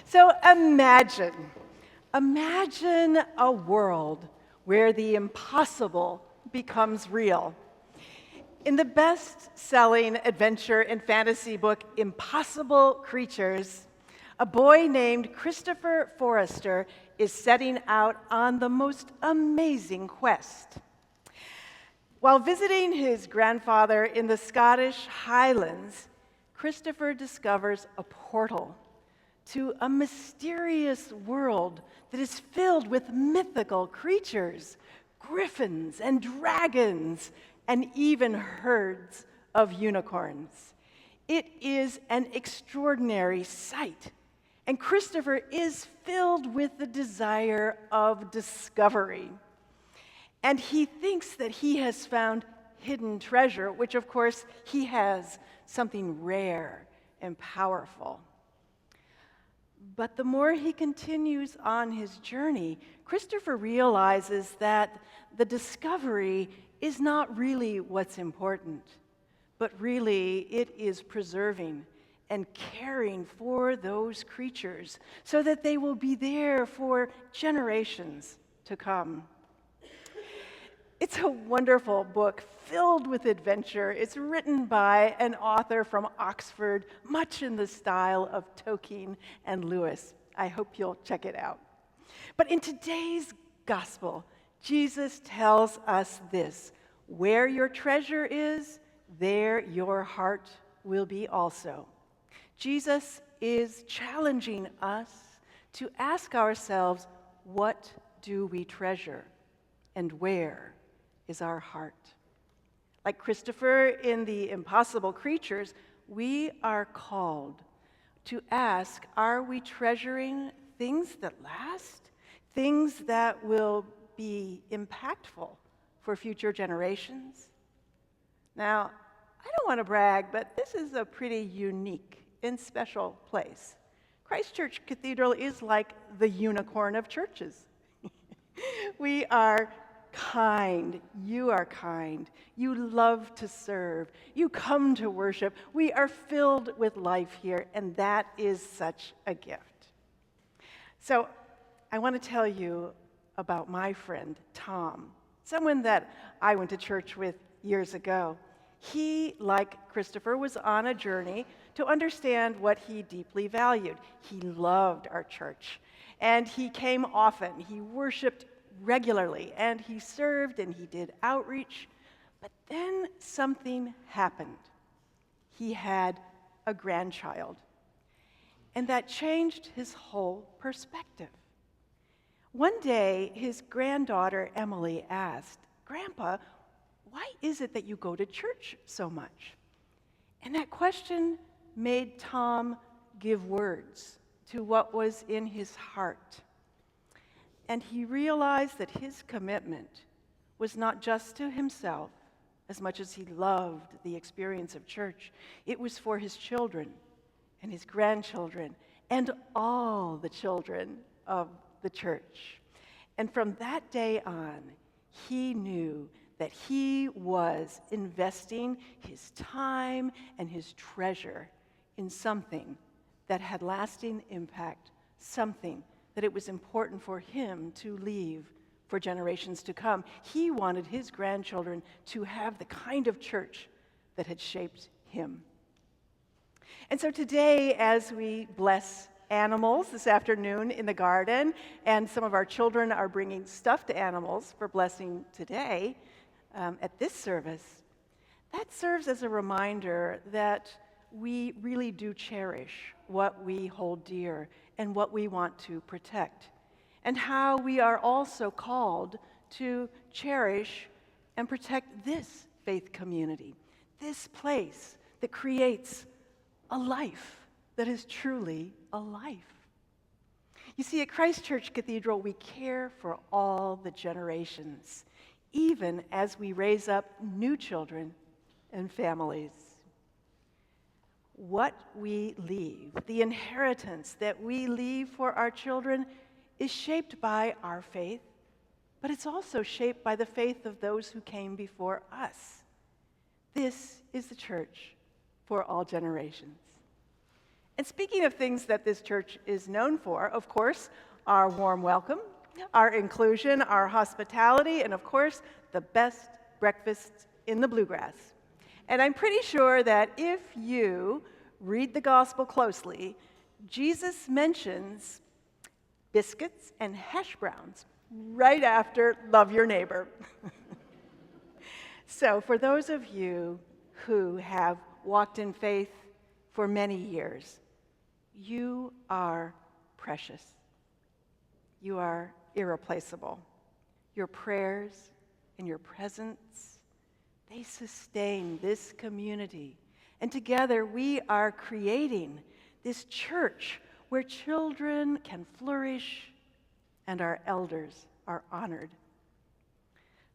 So imagine a world where the impossible becomes real. In the best-selling adventure and fantasy book, Impossible Creatures, a boy named Christopher Forrester is setting out on the most amazing quest. While visiting his grandfather in the Scottish Highlands, Christopher discovers a portal to a mysterious world that is filled with mythical creatures, griffins and dragons, and even herds of unicorns. It is an extraordinary sight, and Christopher is filled with the desire of discovery. And he thinks that he has found hidden treasure, which of course he has, something rare and powerful. But the more he continues on his journey, Christopher realizes that the discovery is not really what's important, but really it is preserving and caring for those creatures so that they will be there for generations to come. It's a wonderful book filled with adventure. It's written by an author from Oxford, much in the style of Tolkien and Lewis. I hope you'll check it out. But in today's gospel, Jesus tells us this: where your treasure is, there your heart will be also. Jesus is challenging us to ask ourselves, what do we treasure, and where is our heart? Like Christopher in the Impossible Creatures, we are called to ask, are we treasuring things that last, things that will be impactful for future generations? Now, I don't want to brag, but this is a pretty unique and special place. Christ Church Cathedral is like the unicorn of churches. We are kind. You are kind. You love to serve. You come to worship. We are filled with life here, and that is such a gift. So I want to tell you about my friend, Tom, someone that I went to church with years ago. He, like Christopher, was on a journey to understand what he deeply valued. He loved our church, and he came often. He worshiped regularly, and he served and he did outreach. But then something happened. He had a grandchild, and that changed his whole perspective. One day, his granddaughter Emily asked, "Grandpa, why is it that you go to church so much?" And that question made Tom give words to what was in his heart. And he realized that his commitment was not just to himself, as much as he loved the experience of church. It was for his children and his grandchildren and all the children of the church. And from that day on, he knew that he was investing his time and his treasure in something that had lasting impact, something that it was important for him to leave for generations to come. He wanted his grandchildren to have the kind of church that had shaped him. And so today, as we bless animals this afternoon in the garden, and some of our children are bringing stuffed animals for blessing today at this service, that serves as a reminder that we really do cherish what we hold dear and what we want to protect, and how we are also called to cherish and protect this faith community, this place that creates a life that is truly a life. You see, at Christ Church Cathedral, we care for all the generations, even as we raise up new children and families. What we leave, the inheritance that we leave for our children, is shaped by our faith, but it's also shaped by the faith of those who came before us. This is the church for all generations. And speaking of things that this church is known for, of course, our warm welcome, our inclusion, our hospitality, and of course, the best breakfast in the bluegrass. And I'm pretty sure that if you read the gospel closely, Jesus mentions biscuits and hash browns right after love your neighbor. So for those of you who have walked in faith for many years, you are precious. You are irreplaceable. Your prayers and your presence, they sustain this community. And together we are creating this church where children can flourish and our elders are honored.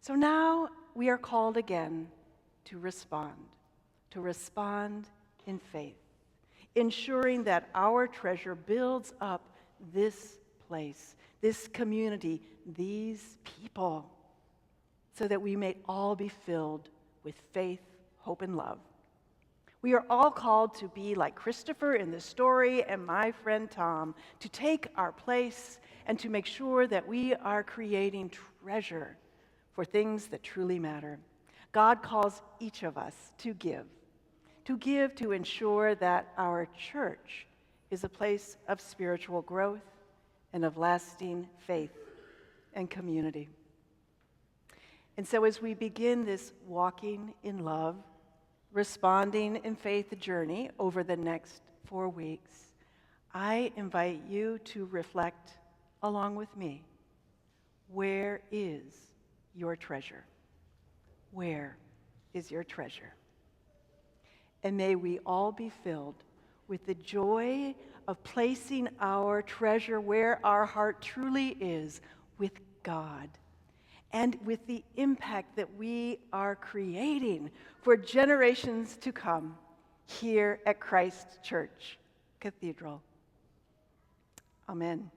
So now we are called again to respond in faith, ensuring that our treasure builds up this place, this community, these people, so that we may all be filled with faith, hope, and love. We are all called to be like Christopher in this story and my friend Tom, to take our place and to make sure that we are creating treasure for things that truly matter. God calls each of us to give to ensure that our church is a place of spiritual growth and of lasting faith and community. And so as we begin this walking in love, responding in faith journey over the next 4 weeks, I invite you to reflect along with me. Where is your treasure? Where is your treasure? And may we all be filled with the joy of placing our treasure where our heart truly is, with God, and with the impact that we are creating for generations to come here at Christ Church Cathedral. Amen.